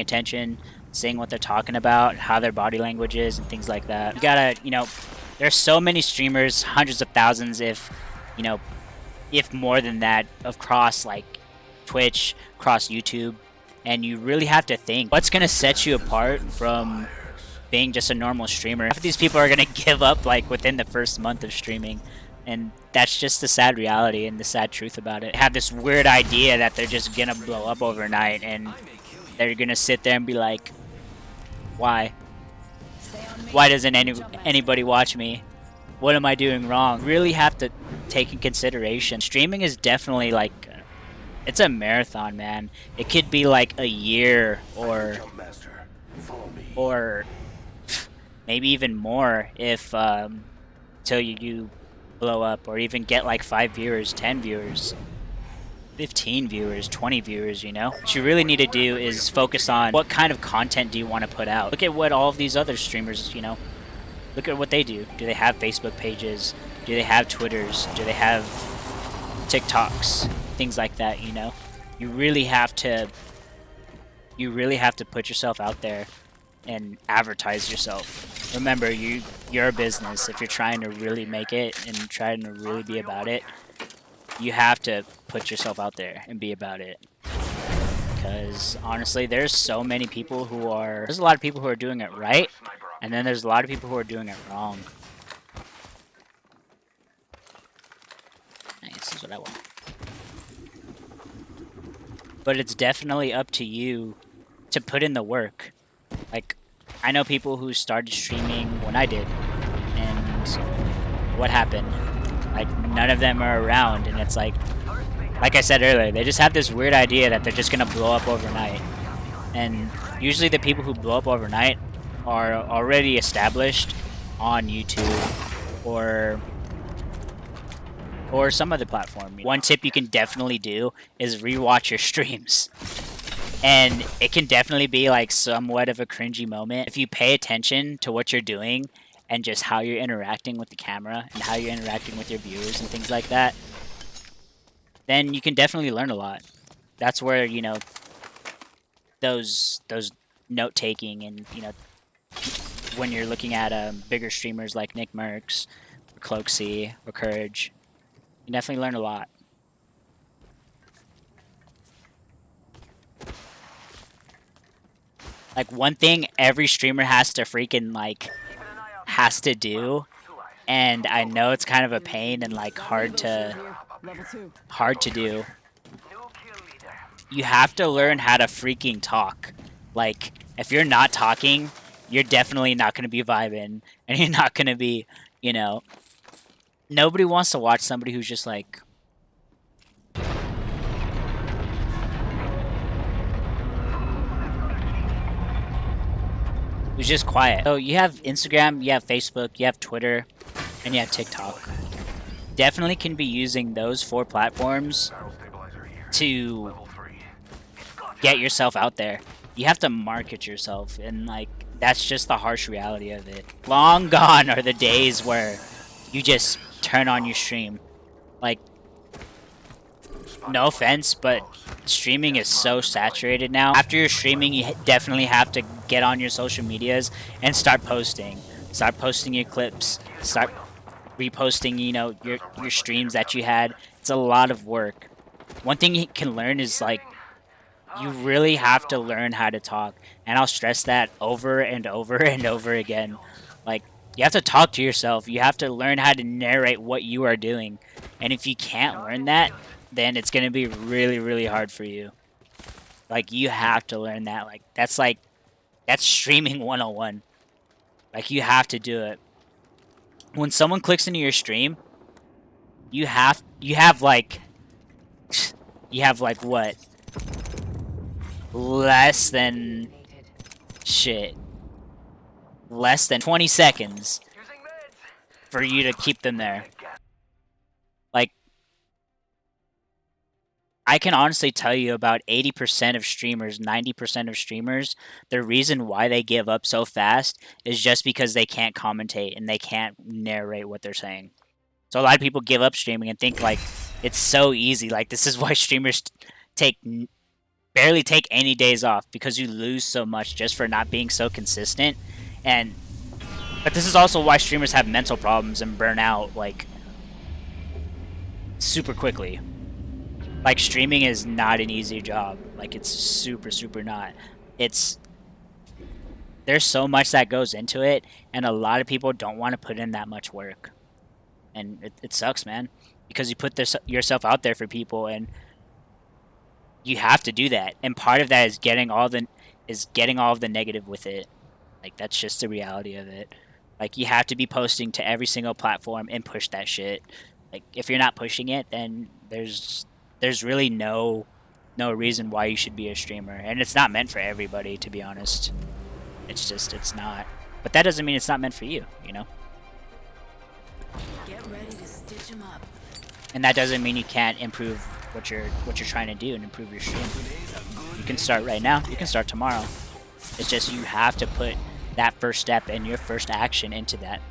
attention, seeing what they're talking about, how their body language is, and things like that. You gotta, there's so many streamers, hundreds of thousands, if more than that, across like Twitch, across YouTube, and you really have to think what's gonna set you apart from being just a normal streamer. Half of these people are gonna give up like within the first month of streaming, and that's just the sad reality and the sad truth about it. They have this weird idea that they're just gonna blow up overnight, and they're gonna sit there and be like, why? Why doesn't anybody watch me? What am I doing wrong? Really have to take in consideration. Streaming is definitely like, it's a marathon, man. It could be like a year or maybe even more if till you blow up, or even get like 5 viewers, 10 viewers, 15 viewers, 20 viewers, What you really need to do is focus on what kind of content do you want to put out. Look at what all of these other streamers, look at what they do. Do they have Facebook pages? Do they have Twitters? Do they have TikToks? Things like that, You really have to put yourself out there and advertise yourself. Remember, you're a business. If you're trying to really make it and trying to really be about it, you have to put yourself out there and be about it. Because honestly, there's so many people there's a lot of people who are doing it right, and then there's a lot of people who are doing it wrong. Nice, this is what I want. But it's definitely up to you to put in the work. Like, I know people who started streaming when I did, and what happened? Like, none of them are around, and it's like I said earlier, they just have this weird idea that they're just gonna blow up overnight. And usually the people who blow up overnight are already established on YouTube or some other platform. One tip you can definitely do is rewatch your streams. And it can definitely be like somewhat of a cringy moment. If you pay attention to what you're doing and just how you're interacting with the camera and how you're interacting with your viewers and things like that, then you can definitely learn a lot. That's where, those note-taking and, when you're looking at bigger streamers like Nick Mercs, or Cloaksy, or Courage, you definitely learn a lot. Like, one thing every streamer has to freaking, has to do, and I know it's kind of a pain and, hard to do. You have to learn how to freaking talk. Like, if you're not talking, you're definitely not going to be vibing, and you're not going to be, Nobody wants to watch somebody who's just like... who's just quiet. So you have Instagram, you have Facebook, you have Twitter, and you have TikTok. Definitely can be using those 4 platforms to get yourself out there. You have to market yourself, and that's just the harsh reality of it. Long gone are the days where you just turn on your stream. No offense, but streaming is so saturated now. After you're streaming, you definitely have to get on your social medias and start posting. Start posting your clips. Start reposting, your streams that you had. It's a lot of work. One thing you can learn is, you really have to learn how to talk. And I'll stress that over and over and over again. You have to talk to yourself. You have to learn how to narrate what you are doing. And if you can't learn that, then it's going to be really, really hard for you. You have to learn that. That's streaming 101. You have to do it. When someone clicks into your stream, you have what? Less than 20 seconds for you to keep them there. I can honestly tell you about 80% of streamers, 90% of streamers, the reason why they give up so fast is just because they can't commentate and they can't narrate what they're saying. So a lot of people give up streaming and think it's so easy. This is why streamers take barely take any days off because you lose so much just for not being so consistent. And but this is also why streamers have mental problems and burn out like super quickly. Like streaming is not an easy job. Like it's super not. It's there's so much that goes into it, and a lot of people don't want to put in that much work, and it sucks, man, because you put yourself out there for people, and you have to do that. And part of that is getting all of the negative with it. Like that's just the reality of it. Like you have to be posting to every single platform and push that shit. Like if you're not pushing it, then there's really no reason why you should be a streamer, and it's not meant for everybody, to be honest. It's not. But that doesn't mean it's not meant for you, you know? Get ready to stitch 'em up. And that doesn't mean you can't improve what you're trying to do and improve your stream. You can start right now, you can start tomorrow. It's just you have to put that first step and your first action into that.